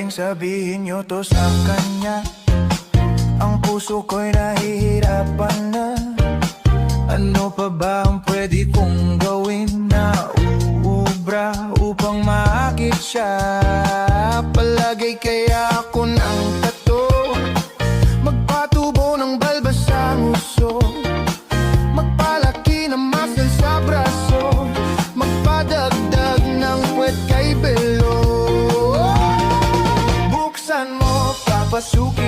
pwedeng sabihin nyo to sa kanya? Ang puso ko'y nahihirapan na. Ano pa ba ang pwede kong gawin na uubra upang maakit siya? Palagay kaya ako ng tato, magpatubo ng balbas sa nguso, magpalaki ng muscle sa braso, magpadagdag ng puwet kay belo. Buksan mo, papasukin